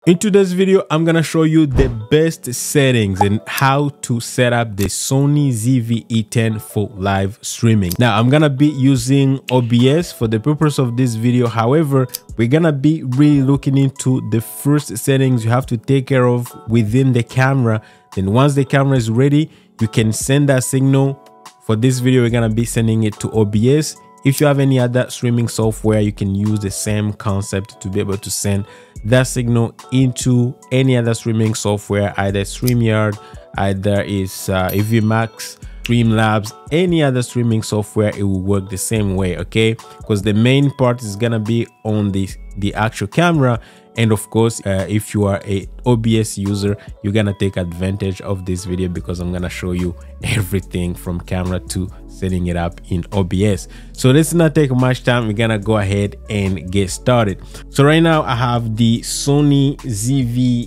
In today's video, I'm gonna show you the best settings and how to set up the Sony ZV-E10 for live streaming. Now, I'm gonna be using OBS for the purpose of this video. However, we're gonna be really looking into the first settings you have to take care of within the camera. Then once the camera is ready, you can send that signal. For this video, we're gonna be sending it to OBS. If you have any other streaming software, you can use the same concept to be able to send that signal into any other streaming software, either StreamYard, either is AVMax, Streamlabs, any other streaming software. It will work the same way, okay? Because the main part is gonna be on the actual camera. And of course, if you are a OBS user, you're gonna take advantage of this video because I'm gonna show you everything from camera to setting it up in OBS. So let's not take much time. We're gonna go ahead and get started. So right now I have the Sony ZV-E10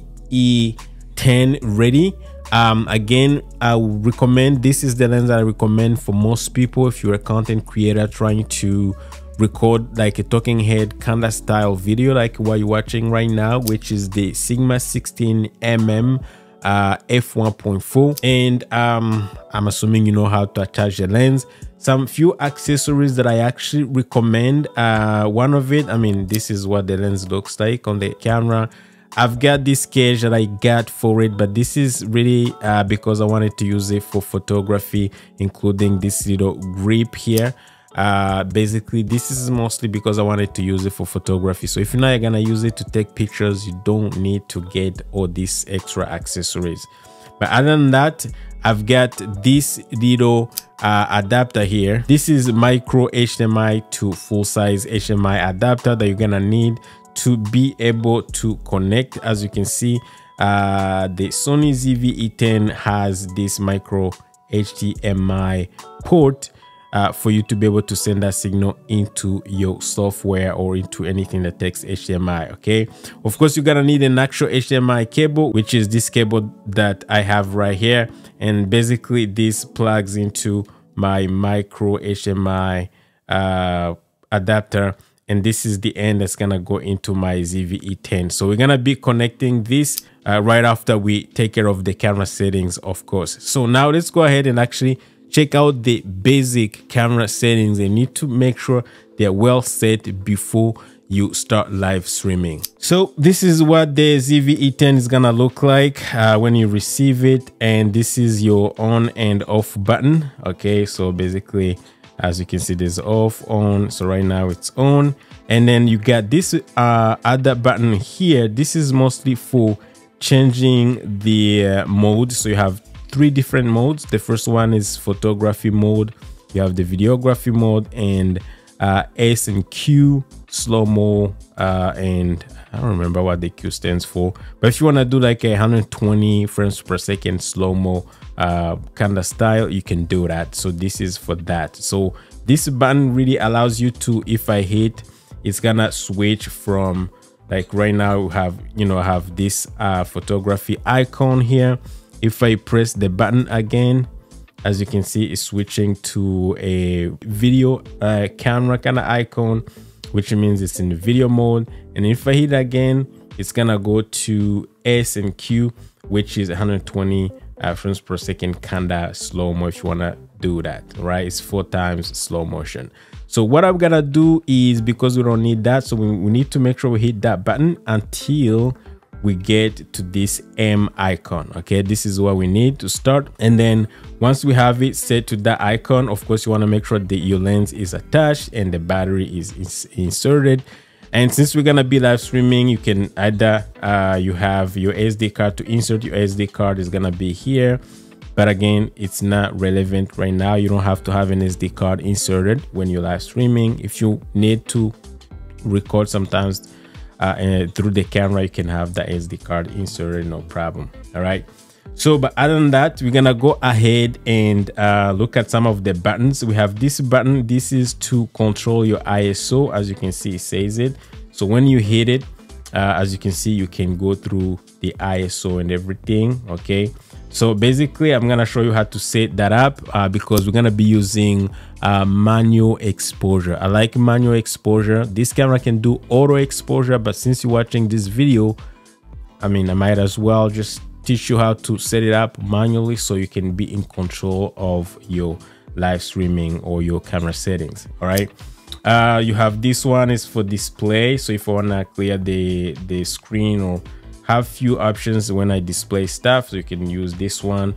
ready. Again, I would recommend, this is the lens that I recommend for most people if you're a content creator trying to record like a talking head kind of style video like what you're watching right now, which is the Sigma 16mm f1.4. and I'm assuming you know how to attach the lens. Some few accessories that I actually recommend. One of it, I mean, this is what the lens looks like on the camera. I've got this cage that I got for it, but this is really because I wanted to use it for photography, including this little grip here. Basically this is mostly because I wanted to use it for photography. So if you're not gonna use it to take pictures, you don't need to get all these extra accessories. But other than that, I've got this little adapter here. This is micro HDMI to full size HDMI adapter that you're gonna need to be able to connect. As you can see, the Sony ZV-E10 has this micro HDMI port for you to be able to send that signal into your software or into anything that takes HDMI. Okay, of course you're gonna need an actual HDMI cable, which is this cable that I have right here, and basically this plugs into my micro HDMI adapter, and this is the end that's gonna go into my ZV-E10. So we're gonna be connecting this right after we take care of the camera settings, of course. So now let's go ahead and actually check out the basic camera settings. They need to make sure they're well set before you start live streaming. So this is what the ZV-E10 is gonna look like when you receive it, and this is your on and off button. Okay, so basically, as you can see, there's off, on. So right now it's on, and then you got this other button here. This is mostly for changing the mode. So you have three different modes. The first one is photography mode, you have the videography mode, and S and Q, slow-mo, and I don't remember what the Q stands for, but if you want to do like 120 frames per second slow-mo kind of style, you can do that. So this is for that. So this button really allows you to, if I hit, it's gonna switch from, like right now we have, you know, I have this photography icon here. If I press the button again, as you can see, it's switching to a video camera kind of icon, which means it's in the video mode. And if I hit again, it's gonna go to S and Q, which is 120 frames per second kind of slow-mo if you wanna do that, right? It's 4 times slow motion. So what I'm gonna do is, because we don't need that, so we need to make sure we hit that button until we get to this M icon. Okay, this is what we need to start. And then once we have it set to that icon, of course you want to make sure that your lens is attached and the battery is inserted. And since we're gonna be live streaming, you can either you have your SD card to insert. Your SD card is gonna be here, but again, it's not relevant right now. You don't have to have an SD card inserted when you're live streaming. If you need to record sometimes and through the camera, you can have the SD card inserted, no problem. All right, so but other than that, we're gonna go ahead and look at some of the buttons. We have this button. This is to control your ISO. As you can see, it says it. So when you hit it, as you can see, you can go through the ISO and everything. Okay, so basically I'm gonna show you how to set that up because we're gonna be using manual exposure. I like manual exposure. This camera can do auto exposure, but since you're watching this video, I might as well just teach you how to set it up manually so you can be in control of your live streaming or your camera settings. All right, you have this one is for display, so if I want to clear the screen or have few options when I display stuff, so you can use this one.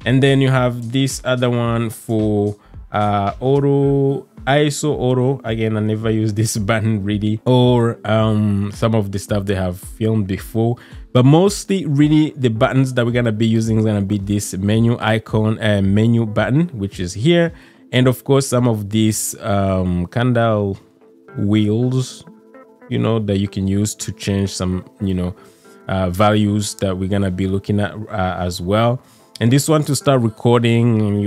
And then you have this other one for auto, ISO auto. Again, I never use this button really, or some of the stuff they have filmed before, but mostly really the buttons that we're gonna be using is gonna be this menu icon and menu button, which is here, and of course some of these candle wheels, you know, that you can use to change some, you know, values that we're gonna be looking at as well. And this one to start recording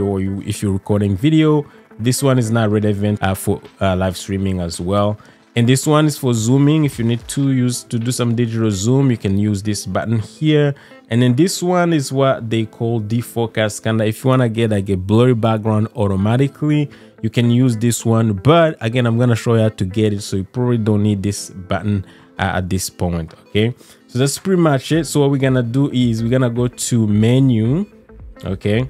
if you're recording video. This one is not relevant for live streaming as well. And this one is for zooming. If you need to do some digital zoom, you can use this button here. And then this one is what they call defocus. Kind of if you want to get like a blurry background automatically, you can use this one. But again, I'm gonna show you how to get it, so you probably don't need this button at this point. Okay, so that's pretty much it. So what we're gonna do is we're gonna go to menu. Okay,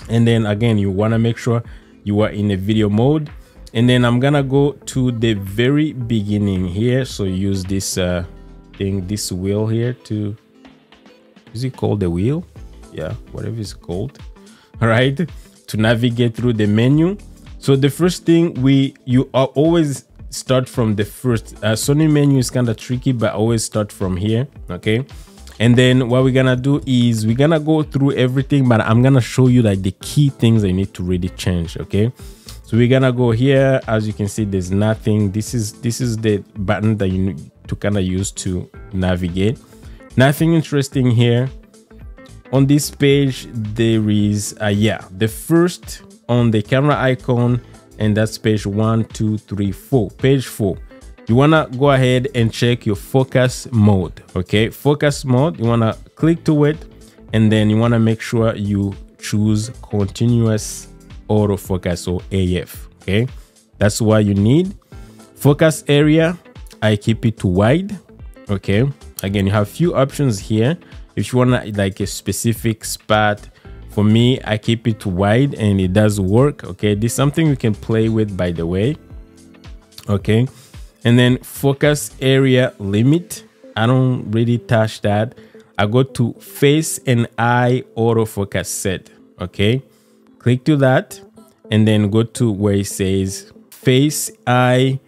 and then again, you want to make sure you are in a video mode, and then I'm gonna go to the very beginning here. So use this thing, this wheel here to, is it called the wheel? Yeah, whatever it's called. All right, to navigate through the menu. So the first thing you always start from the first Sony menu is kind of tricky, but always start from here. Okay, and then what we're gonna do is we're gonna go through everything, but I'm gonna show you like the key things that you need to really change. Okay, so we're gonna go here. As you can see, there's nothing. This is the button that you need to kind of use to navigate. Nothing interesting here. On this page, there is the first on the camera icon, and that's page 1, 2, 3, 4. Page 4. You want to go ahead and check your focus mode. Okay, focus mode, you want to click to it, and then you want to make sure you choose continuous autofocus, or AF. Okay, that's what you need. Focus area, I keep it to wide. Okay, again, you have few options here. If you want to like a specific spot, for me, I keep it to wide and it does work. Okay, this is something you can play with, by the way. Okay, and then focus area limit, I don't really touch that. I go to face and eye autofocus set. Okay, click to that, and then go to where it says face eye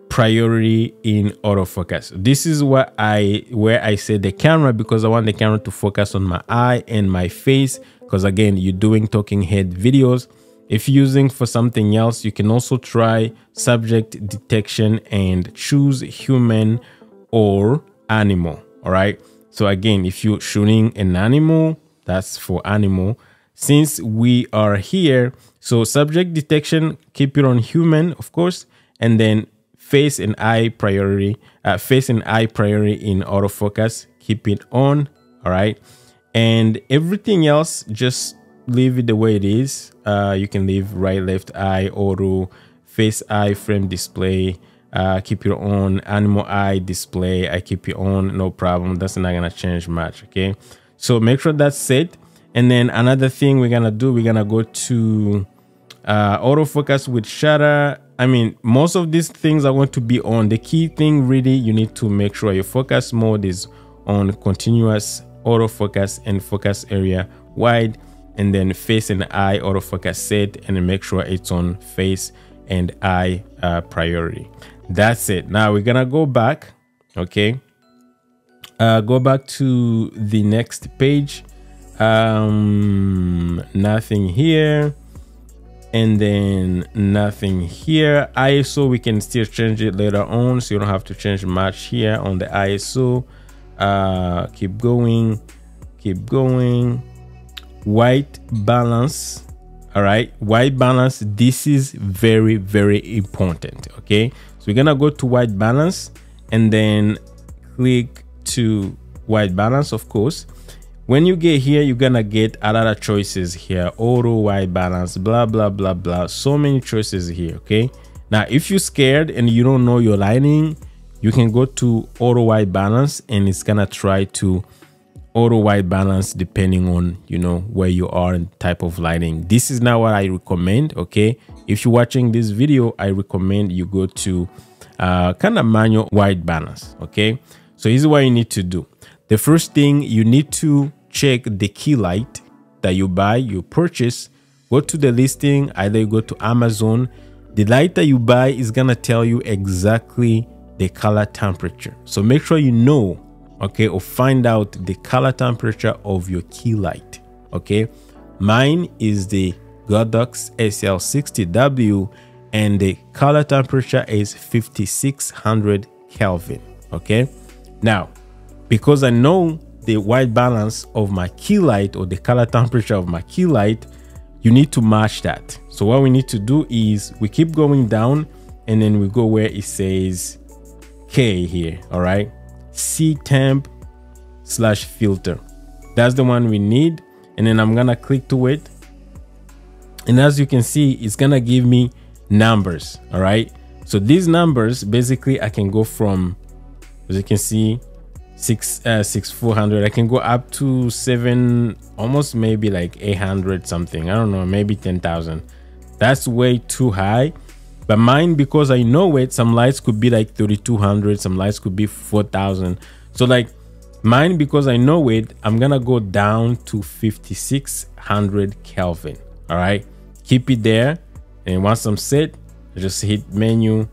priority in autofocus. This is where I set the camera, because I want the camera to focus on my eye and my face, because again, you're doing talking head videos. If you're using for something else, you can also try subject detection and choose human or animal. All right, so again, if you're shooting an animal, that's for animal. Since we are here, so subject detection, keep it on human, of course, and then face and eye priority in autofocus, keep it on. All right, and everything else, just leave it the way it is. You can leave right, left eye, auto, face eye, frame display, keep your own, animal eye display, I keep it on, no problem. That's not gonna change much. Okay, so make sure that's set. And then another thing we're gonna do, we're gonna go to autofocus with shutter. I mean, most of these things are going to be on. The key thing really, you need to make sure your focus mode is on continuous autofocus and focus area wide, and then face and eye autofocus set, and then make sure it's on face and eye priority. That's it. Now we're gonna go back. Okay, go back to the next page. Nothing here, and then nothing here. ISO, we can still change it later on, so you don't have to change much here on the ISO. Keep going. White balance. All right, white balance, this is very, very important. Okay, so we're gonna go to white balance, and then click to white balance. Of course, when you get here, you're gonna get a lot of choices here. Auto, white balance, blah blah blah blah, so many choices here. Okay, now if you're scared and you don't know your lighting, you can go to auto white balance, and it's gonna try to auto white balance depending on, you know, where you are and type of lighting. This is not what I recommend. Okay, if you're watching this video, I recommend you go to kind of manual white balance. Okay, so here's what you need to do. The first thing, you need to check the key light that you buy, you purchase. Go to the listing, either you go to Amazon. The light that you buy is gonna tell you exactly the color temperature, so make sure you know, okay, or find out the color temperature of your key light. Okay, mine is the Godox SL60W, and the color temperature is 5600 Kelvin. Okay, now because I know the white balance of my key light, or the color temperature of my key light, you need to match that. So what we need to do is we keep going down, and then we go where it says K here. All right, C temp / filter, that's the one we need. And then I'm gonna click to it, and as you can see, it's gonna give me numbers. All right, so these numbers, basically I can go from, as you can see, 400. I can go up to 7, almost maybe like 800 something, I don't know, maybe 10,000. That's way too high. But mine, because I know it, some lights could be like 3,200, some lights could be 4,000. So like mine, because I know it, I'm gonna go down to 5600 Kelvin. All right, keep it there, and once I'm set, I just hit menu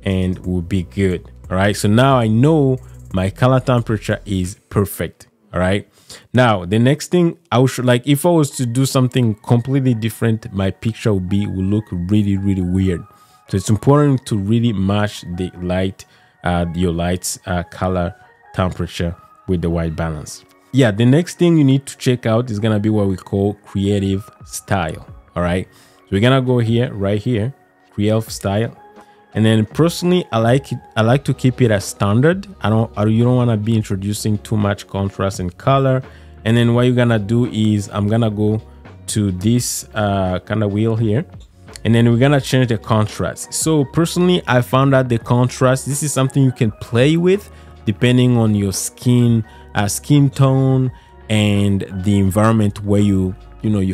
and we'll be good. All right, so now I know my color temperature is perfect. All right, now the next thing I should, like, if I was to do something completely different, my picture will look really weird. So it's important to really match the light, your light's color temperature with the white balance. Yeah, the next thing you need to check out is gonna be what we call creative style. All right, so we're gonna go here, right here, creative style. And then personally, I like to keep it as standard. You don't want to be introducing too much contrast and color. And then what you're gonna do is I'm gonna go to this kind of wheel here, and then we're gonna change the contrast. So personally, I found out the contrast, this is something you can play with depending on your skin tone and the environment where you're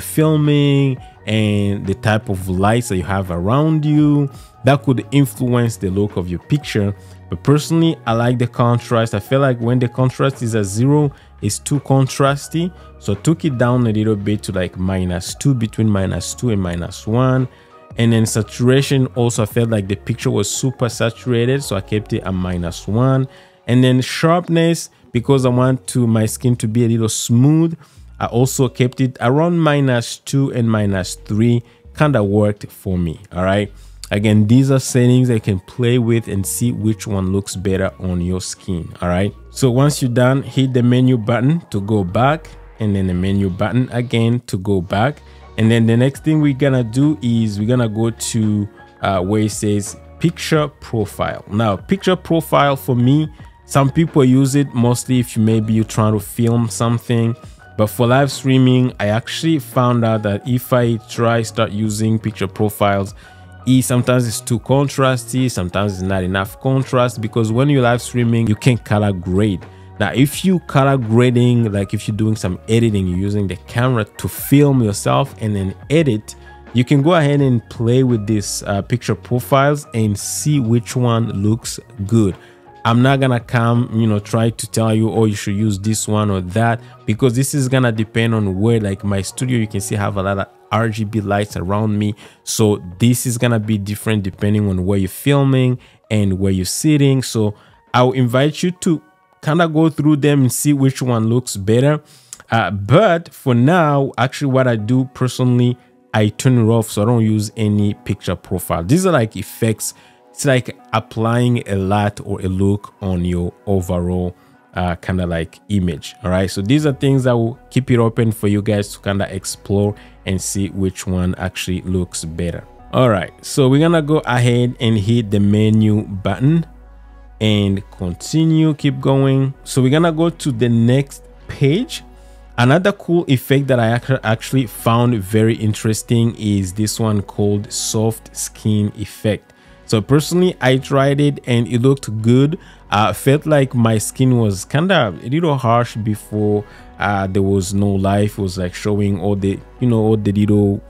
filming, and the type of lights that you have around you. That could influence the look of your picture. But personally, I like the contrast. I feel like when the contrast is at 0, it's too contrasty. So I took it down a little bit to like -2, between -2 and -1. And then saturation, also I felt like the picture was super saturated, so I kept it at -1. And then sharpness, because I want my skin to be a little smooth, I also kept it around -2 and -3. Kind of worked for me. All right, again, these are settings I can play with and see which one looks better on your skin. All right, so once you're done, hit the menu button to go back, and then the menu button again to go back. And then the next thing we're gonna do is we're gonna go to where it says picture profile. Now, picture profile, for me, some people use it mostly if you're trying to film something. But for live streaming, I actually found out that if I start using picture profiles, sometimes it's too contrasty, sometimes it's not enough contrast, because when you're live streaming, you can color grade. Now, if you color grading, like if you're doing some editing, you're using the camera to film yourself and then edit, you can go ahead and play with these picture profiles and see which one looks good. I'm not gonna try to tell you, oh, you should use this one or that, because this is gonna depend on where, like my studio, you can see I have a lot of RGB lights around me. So this is gonna be different depending on where you're filming and where you're sitting. So I'll invite you to kind of go through them and see which one looks better. But for now, actually what I do personally, I turn it off, so I don't use any picture profile. These are like effects. It's like applying a light or a look on your overall kind of like image. All right, so these are things that will keep it open for you guys to kind of explore and see which one actually looks better. All right, so we're gonna go ahead and hit the menu button and continue, keep going. So we're gonna go to the next page. Another cool effect that I actually found very interesting is this one called soft skin effect. So personally, I tried it and it looked good. Felt like my skin was kind of a little harsh before. There was no life. It was like showing all the, you know, all the little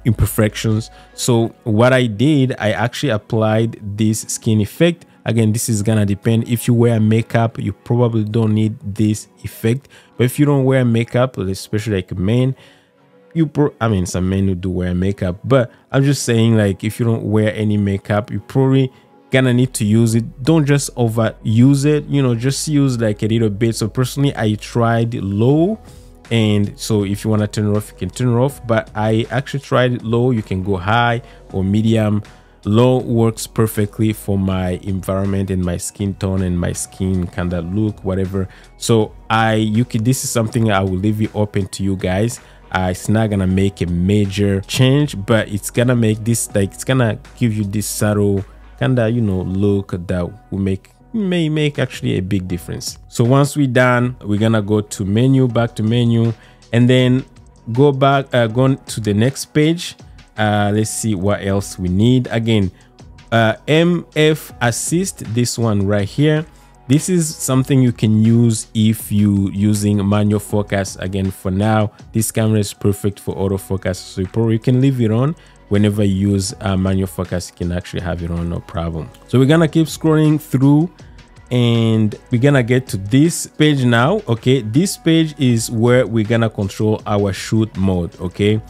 imperfections. So what I did, I actually applied this skin effect. Again, this is gonna depend. If you wear makeup, you probably don't need this effect, but if you don't wear makeup, especially like men, I mean, some men who do wear makeup, but I'm just saying, like, if you don't wear any makeup, you probably gonna need to use it. Don't just overuse it, you know, just use like a little bit. So personally, I tried low, and so if you want to turn it off, you can turn it off, but I actually tried it low. You can go high or medium. Low works perfectly for my environment and my skin tone and my skin kind of look, whatever. So this is something I will leave it open to you guys. It's not gonna make a major change, but it's gonna make this, like, it's gonna give you this subtle kind of, you know, look that will may make actually a big difference. So once we're done, we're gonna go to menu, back to menu, and then go back, go to the next page. Let's see what else we need. Again, MF assist, this one right here. This is something you can use if you using manual focus. Again, for now, this camera is perfect for autofocus, so you can leave it on. Whenever you use manual focus, you can actually have it on, no problem. So we're gonna keep scrolling through and we're gonna get to this page now. Okay, this page is where we're gonna control our shoot mode. Okay,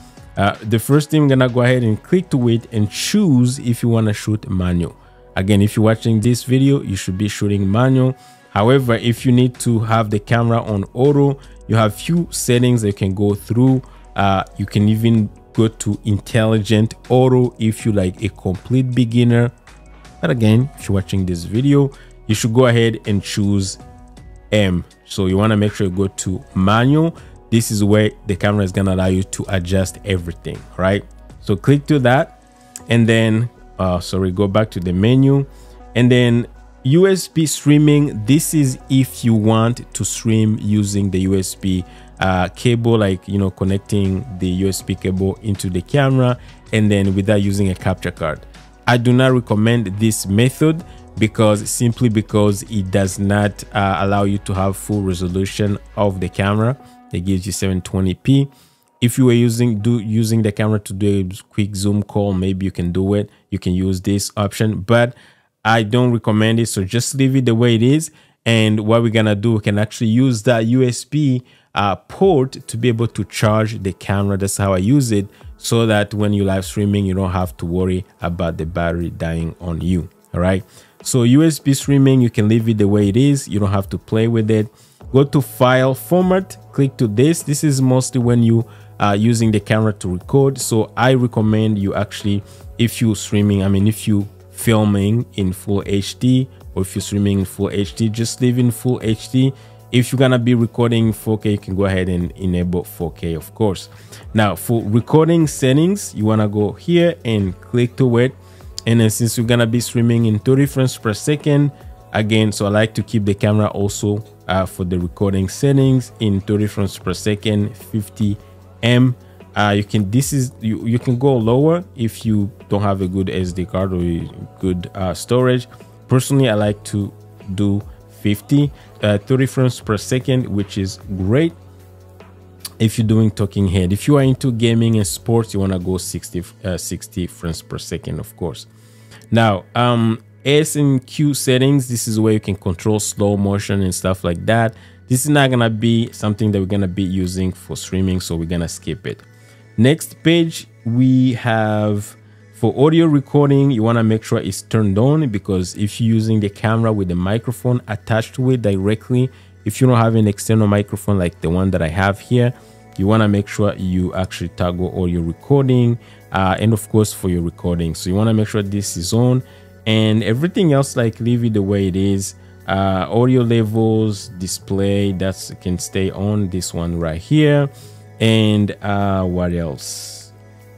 the first thing, I'm gonna go ahead and click to it and choose if you want to shoot manual. Again, if you're watching this video, you should be shooting manual. However, if you need to have the camera on auto, you have few settings that you can go through. You can even go to intelligent auto if you like a complete beginner. But again, if you're watching this video, you should go ahead and choose M. So you want to make sure you go to manual. This is where the camera is going to allow you to adjust everything, right? So click to that, and then go back to the menu, and then USB streaming. This is if you want to stream using the USB cable, like, you know, connecting the USB cable into the camera and then without using a capture card. I do not recommend this method simply because it does not allow you to have full resolution of the camera. It gives you 720p. If you were using the camera to do a quick zoom call, maybe you can do it. You can use this option, but I don't recommend it. So just leave it the way it is. And what we're gonna do, we can actually use that USB port to be able to charge the camera. That's how I use it, so that when you live streaming, you don't have to worry about the battery dying on you. All right. So USB streaming, you can leave it the way it is. You don't have to play with it. Go to file format, click to this. This is mostly when you are using the camera to record. So I recommend you actually, if you streaming, if you filming in full HD, or if you're streaming in full HD, just leave in full HD. If you're gonna be recording 4K, you can go ahead and enable 4K, of course. Now for recording settings, you wanna go here and click to it. And then since you're gonna be streaming in 30 frames per second, again, so I like to keep the camera also for the recording settings in 30 frames per second, 50M. You can go lower if you don't have a good SD card or a good storage. Personally, I like to do 30 frames per second, which is great if you're doing talking head. If you are into gaming and sports, you want to go 60 frames per second, of course. Now S and Q settings, this is where you can control slow motion and stuff like that. This is not gonna be something that we're gonna be using for streaming, so we're gonna skip it. Next page, we have for audio recording. You want to make sure it's turned on, because if you're using the camera with the microphone attached to it directly, if you don't have an external microphone like the one that I have here, you want to make sure you actually toggle audio recording, and of course for your recording. So you want to make sure this is on, and everything else, like, leave it the way it is. Audio levels, display, that can stay on, this one right here. And what else?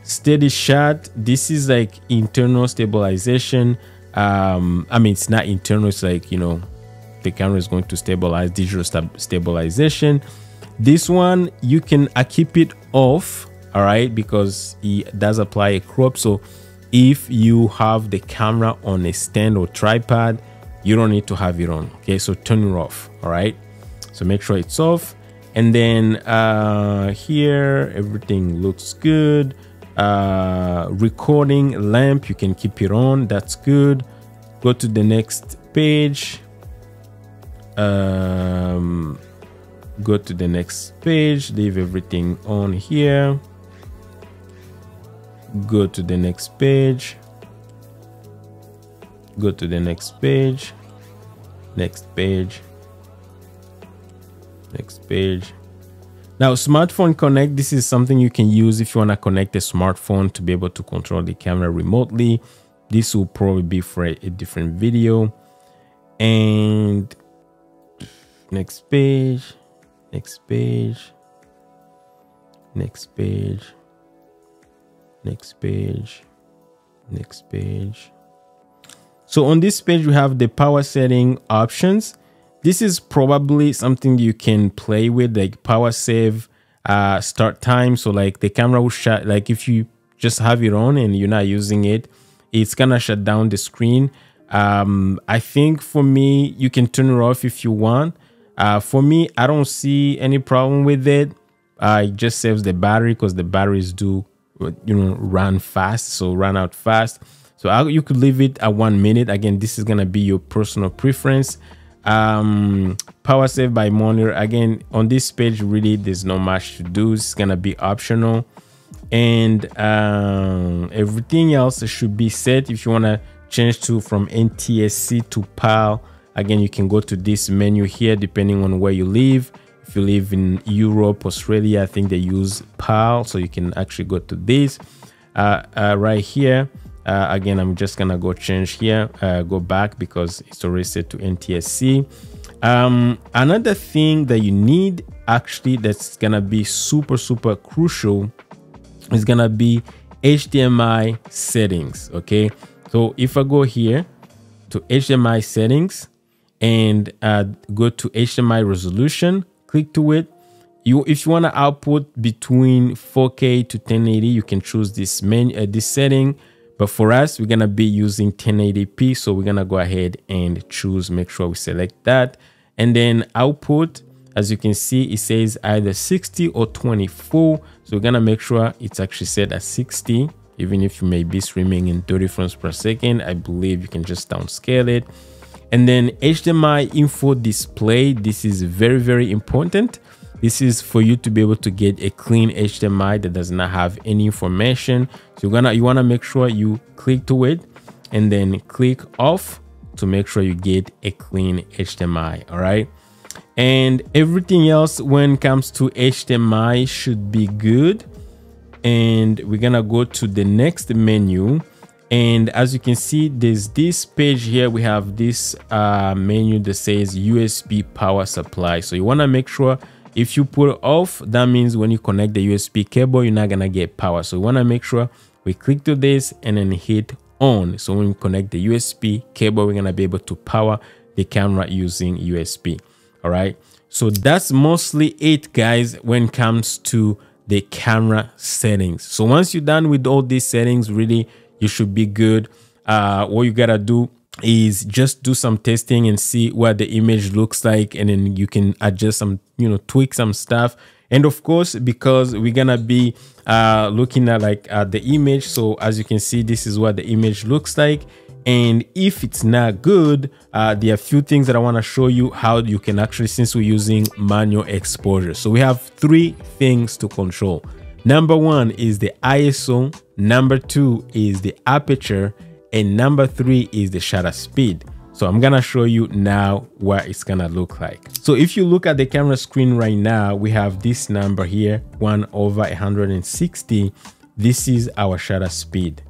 Steady shot, this is like internal stabilization. It's not internal, it's like, you know, the camera is going to stabilize, digital stabilization. This one, you can keep it off, all right, because it does apply a crop. So if you have the camera on a stand or tripod, you don't need to have it on. Okay, so turn it off. All right, so make sure it's off. And then here everything looks good. Recording lamp, you can keep it on, that's good. Go to the next page. Go to the next page, leave everything on here. Go to the next page. Go to the next page. Next page. Next page. Now, smartphone connect, this is something you can use if you want to connect a smartphone to be able to control the camera remotely. This will probably be for a different video. And next page, next page, next page, next page, next page. So on this page, we have the power setting options. This is probably something you can play with, like power save, start time. So like the camera will shut, like if you just have it on and you're not using it, it's gonna shut down the screen. I think for me, you can turn it off if you want. For me, I don't see any problem with it. It just saves the battery because the batteries do, run fast, so run out fast. So you could leave it at 1 minute. Again, this is gonna be your personal preference. Power save by monitor. Again, on this page, really, there's not much to do. It's gonna be optional, and everything else should be set. If you wanna change from NTSC to PAL, again, you can go to this menu here, depending on where you live. If you live in Europe, Australia, I think they use PAL, so you can actually go to this right here. Again, I'm just gonna go change here, go back because it's already set to NTSC. Another thing that you need, actually, that's gonna be super crucial, is gonna be HDMI settings. Okay, so if I go here to HDMI settings and go to HDMI resolution, click to it. If you want to output between 4K to 1080, you can choose this this setting. But for us, we're gonna be using 1080p, so we're gonna go ahead and choose, make sure we select that. And then output, as you can see, it says either 60 or 24. So we're gonna make sure it's actually set at 60, even if you may be streaming in 30 frames per second. I believe you can just downscale it. And then HDMI info display, this is very important. This is for you to be able to get a clean HDMI that does not have any information. So you want to make sure you click to it and then click off to make sure you get a clean HDMI. All right, and everything else when it comes to HDMI should be good. And we're gonna go to the next menu, and as you can see, there's this page here. We have this menu that says USB power supply. So you want to make sure, if you put it off, that means when you connect the USB cable, you're not gonna get power. So we want to make sure we click to this and then hit on. So when we connect the USB cable, we're gonna be able to power the camera using USB. All right, so that's mostly it, guys, when it comes to the camera settings. So once you're done with all these settings, really, you should be good. What you gotta do is just do some testing and see what the image looks like, and then you can adjust some, tweak some stuff. And of course, because we're gonna be looking at the image, so as you can see, this is what the image looks like. And if it's not good, there are a few things that I want to show you how you can actually, since we're using manual exposure. So we have 3 things to control. Number 1 is the ISO, number 2 is the aperture, and number 3 is the shutter speed. So I'm gonna show you now what it's gonna look like. So if you look at the camera screen right now, we have this number here, 1/160. This is our shutter speed.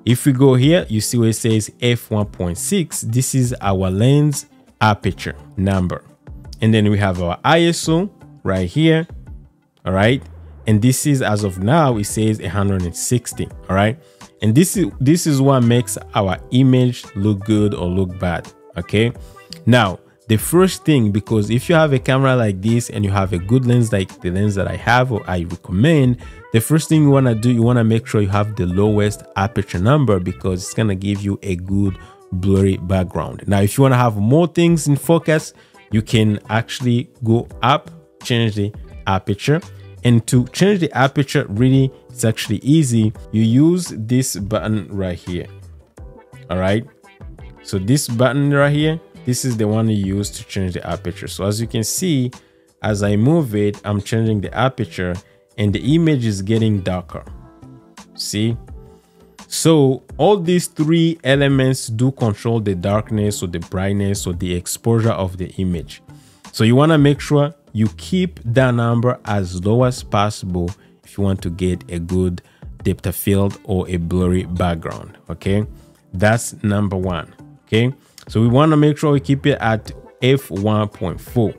If we go here, you see where it says f1.6. This is our lens aperture number. And then we have our ISO right here. All right. And this is, as of now, it says 160. All right. And this is what makes our image look good or look bad. Okay. Now, the first thing, because if you have a camera like this and you have a good lens like the lens that I have or I recommend, the first thing you want to do, you want to make sure you have the lowest aperture number, because it's going to give you a good blurry background. Now if you want to have more things in focus, you can actually go up, change the aperture. And to change the aperture, really, it's actually easy. You use this button right here. All right, so this button right here, this is the one you use to change the aperture. So as you can see, as I move it, I'm changing the aperture and the image is getting darker. See? So all these three elements do control the darkness or the brightness or the exposure of the image. So you want to make sure you keep that number as low as possible if you want to get a good depth of field or a blurry background. Okay, that's number one. Okay, so we want to make sure we keep it at f1.4.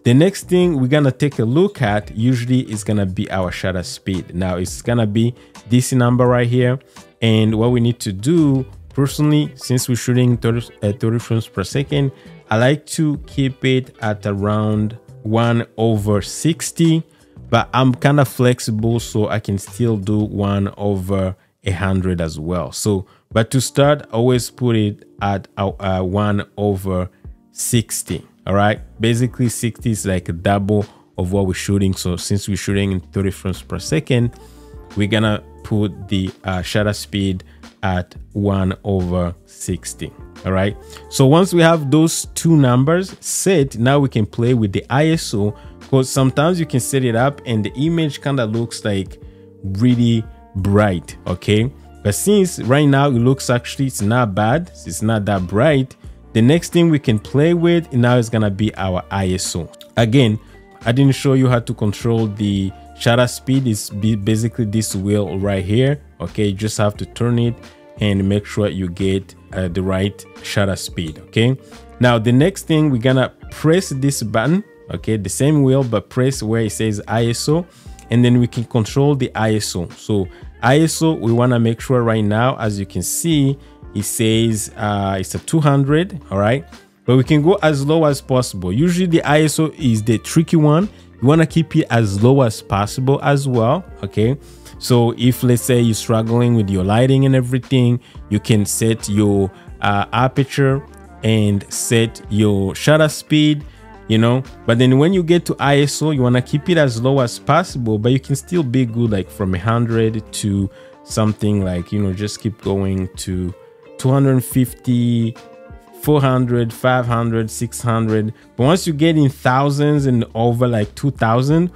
The next thing we're gonna take a look at usually is gonna be our shutter speed. Now it's gonna be this number right here, and what we need to do, personally, since we're shooting 30 frames per second, I like to keep it at around 1/60, but I'm kind of flexible, so I can still do 1/100 as well. So but to start, always put it at 1/60. All right, basically 60 is like a double of what we're shooting. So since we're shooting in 30 frames per second, we're gonna put the shutter speed at 1/60. All right, so once we have those two numbers set, now we can play with the ISO, because sometimes you can set it up and the image kind of looks like really bright. Okay, but since right now it looks actually, it's not bad, it's not that bright, the next thing we can play with now is gonna be our ISO. Again, I didn't show you how to control the shutter speed. It's basically this wheel right here. Okay, you just have to turn it and make sure you get the right shutter speed. Okay, now the next thing, we're gonna press this button. Okay, the same wheel, but press where it says ISO, and then we can control the ISO. So ISO, we want to make sure right now, as you can see, it says it's a 200. All right, but we can go as low as possible. Usually the ISO is the tricky one. You want to keep it as low as possible as well. Okay, so if, let's say, you're struggling with your lighting and everything, you can set your aperture and set your shutter speed, you know. But then when you get to ISO, you want to keep it as low as possible, but you can still be good, like from 100 to something like, you know, just keep going to 250, 400, 500, 600. But once you get in thousands and over like 2000,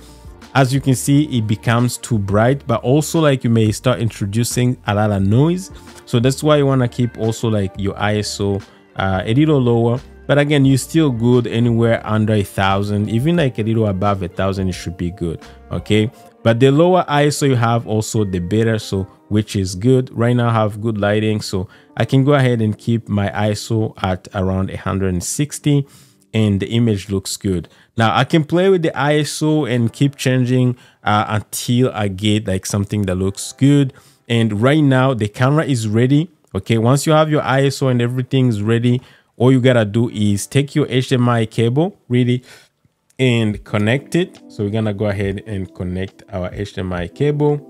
as you can see, it becomes too bright, but also like you may start introducing a lot of noise. So that's why you want to keep also like your ISO a little lower. But again, you're still good anywhere under 1000, even like a little above 1000, it should be good. Okay, but the lower ISO you have, also the better, so which is good. Right now I have good lighting, so I can go ahead and keep my ISO at around 160 and the image looks good. Now I can play with the ISO and keep changing until I get like something that looks good. And right now the camera is ready. Okay, once you have your ISO and everything is ready, all you gotta do is take your HDMI cable really and connect it. So we're gonna go ahead and connect our HDMI cable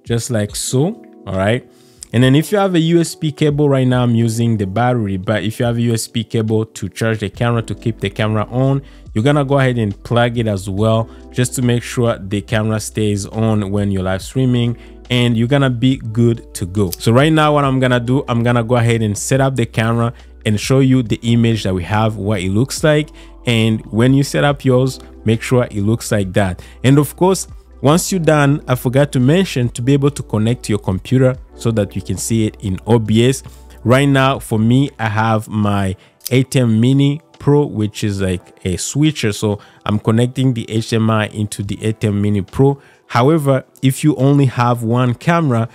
just like so. All right, and then if you have a USB cable, right now I'm using the battery, but if you have a USB cable to charge the camera, to keep the camera on, you're gonna go ahead and plug it as well, just to make sure the camera stays on when you're live streaming, and you're gonna be good to go. So right now what I'm gonna do, I'm gonna go ahead and set up the camera and show you the image that we have, what it looks like. And when you set up yours, make sure it looks like that. And of course, once you're done, I forgot to mention to be able to connect to your computer so that you can see it in OBS. Right now for me, I have my A10 Mini Pro, which is like a switcher, so I'm connecting the HDMI into the A10 Mini Pro. However, if you only have one camera,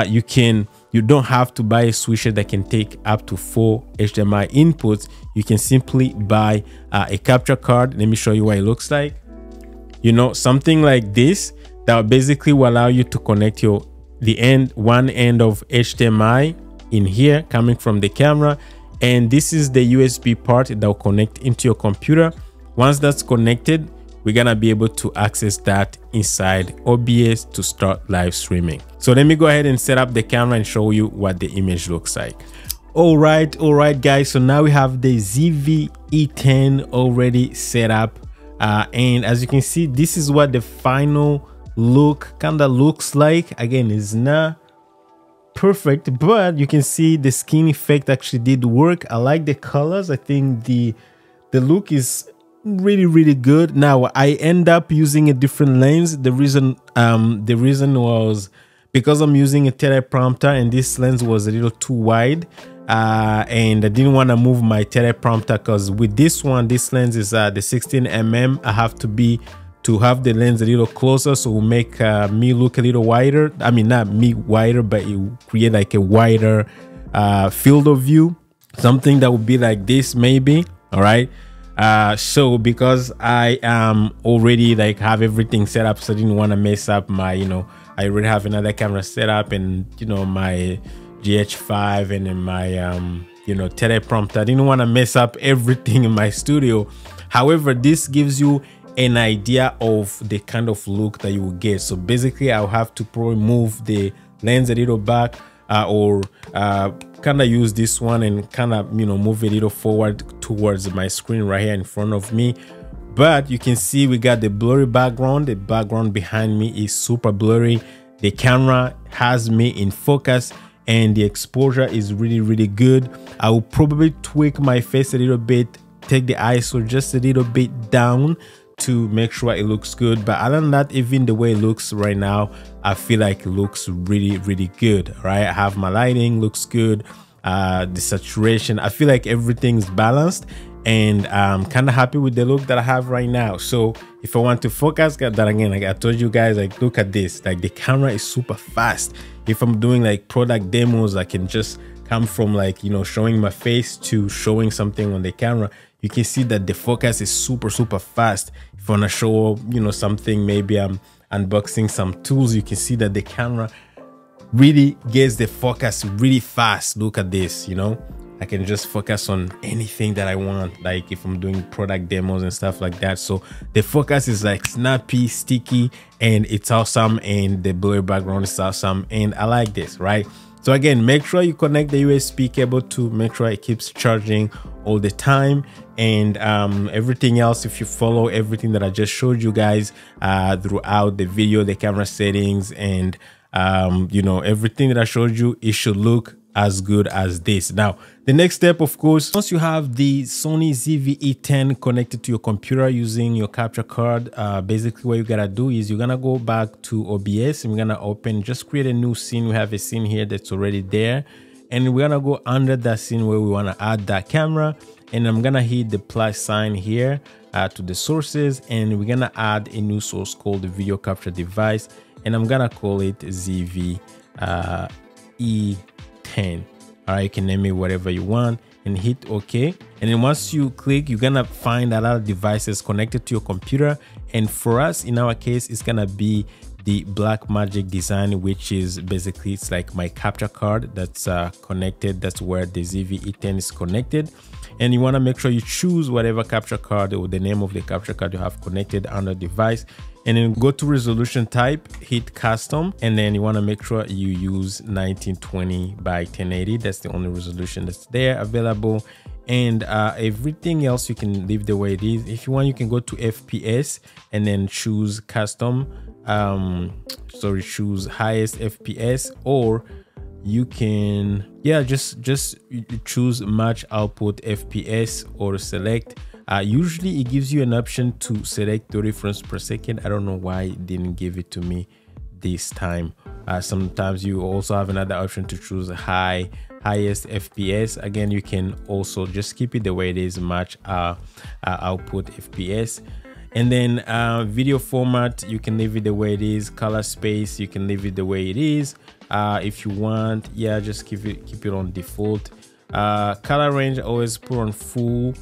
you don't have to buy a switcher that can take up to 4 HDMI inputs. You can simply buy a capture card. Let me show you what it looks like. You know, something like this that basically will allow you to connect one end of HDMI in here coming from the camera, and this is the USB part that will connect into your computer. Once that's connected, we're gonna be able to access that inside OBS to start live streaming. So let me go ahead and set up the camera and show you what the image looks like. All right guys, so now we have the ZV-E10 already set up, and as you can see, this is what the final look kind of looks like. Again, it's not perfect, but you can see the skin effect actually did work. I like the colors. I think the look is really good. Now I end up using a different lens. The reason was because I'm using a teleprompter and this lens was a little too wide, and I didn't want to move my teleprompter, because with this one, this lens is the 16mm. I have to have the lens a little closer, so it will make me look a little wider. I mean, not me wider, but it will create like a wider field of view, something that would be like this maybe. All right. So because I already like have everything set up, so I didn't want to mess up my, I already have another camera set up, and my GH5 and then my teleprompter. I didn't want to mess up everything in my studio. However, this gives you an idea of the kind of look that you will get. So basically, I'll have to probably move the lens a little back, or kind of use this one and kind of move a little forward towards my screen right here in front of me. But you can see we got the blurry background. The background behind me is super blurry. The camera has me in focus, and the exposure is really good. I will probably tweak my face a little bit, take the ISO just a little bit down to make sure it looks good. But other than that, even the way it looks right now, I feel like it looks really good. Right, I have my lighting looks good, the saturation, I feel like everything's balanced, and I'm kind of happy with the look that I have right now. So if I want to focus, that again, like I told you guys, like look at this, like the camera is super fast. If I'm doing like product demos, I can just come from like showing my face to showing something on the camera. You can see that the focus is super fast. If I want to show something, maybe I'm unboxing some tools, you can see that the camera really gets the focus really fast. Look at this, I can just focus on anything that I want, like if I'm doing product demos and stuff like that. So the focus is like snappy, sticky, and it's awesome, and the blurry background is awesome, and I like this, right? So again, make sure you connect the USB cable to make sure it keeps charging all the time, and everything else, if you follow everything that I just showed you guys throughout the video, the camera settings, and everything that I showed you, it should look as good as this. Now the next step, of course, once you have the Sony ZV-E10 connected to your computer using your capture card, basically what you gotta do is you're gonna go back to OBS and we're gonna just create a new scene. We have a scene here that's already there, and we're gonna go under that scene where we want to add that camera, and I'm gonna hit the plus sign here to the sources, and we're gonna add a new source called the video capture device, and I'm gonna call it ZV-E10. All right, you can name it whatever you want and hit OK. And then once you click, you're gonna find a lot of devices connected to your computer, and for us, in our case, it's gonna be the Blackmagic design, which is basically, it's like my capture card that's connected. That's where the ZV-E10 is connected, and you want to make sure you choose whatever capture card or the name of the capture card you have connected on the device, and then go to resolution type, hit custom, and then you want to make sure you use 1920 by 1080. That's the only resolution that's there available, and everything else you can leave the way it is. If you want, you can go to FPS and then choose custom, choose highest FPS, or you can just choose match output FPS or select. Usually it gives you an option to select 30 frames per second. I don't know why it didn't give it to me this time. Sometimes you also have another option to choose highest FPS. Again, you can also just keep it the way it is, match output FPS. And then video format, you can leave it the way it is. Color space, you can leave it the way it is. If you want, just keep it on default. Color range, always put on full,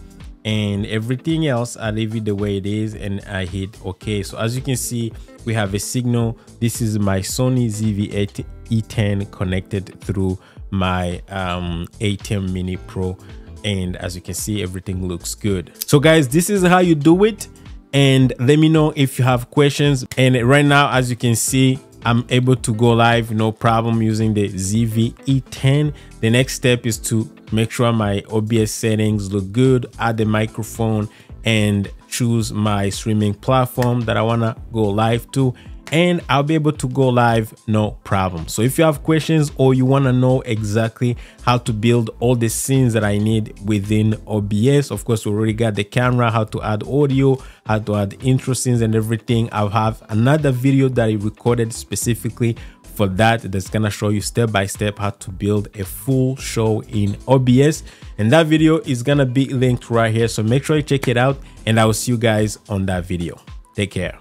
and everything else I leave it the way it is, and I hit OK. So as you can see, we have a signal. This is my Sony ZV-E10 connected through my A10 Mini Pro and as you can see, everything looks good. So guys, this is how you do it, and let me know if you have questions. And right now, as you can see, I'm able to go live no problem using the ZV-E10. The next step is to make sure my OBS settings look good, add the microphone, and choose my streaming platform that I want to go live to, and I'll be able to go live no problem. So if you have questions or you want to know exactly how to build all the scenes that I need within OBS, of course, we already got the camera, how to add audio, how to add intro scenes and everything. I'll have another video that I recorded specifically for that's gonna show you step by step how to build a full show in OBS, and that video is gonna be linked right here, so make sure you check it out, and I will see you guys on that video. Take care.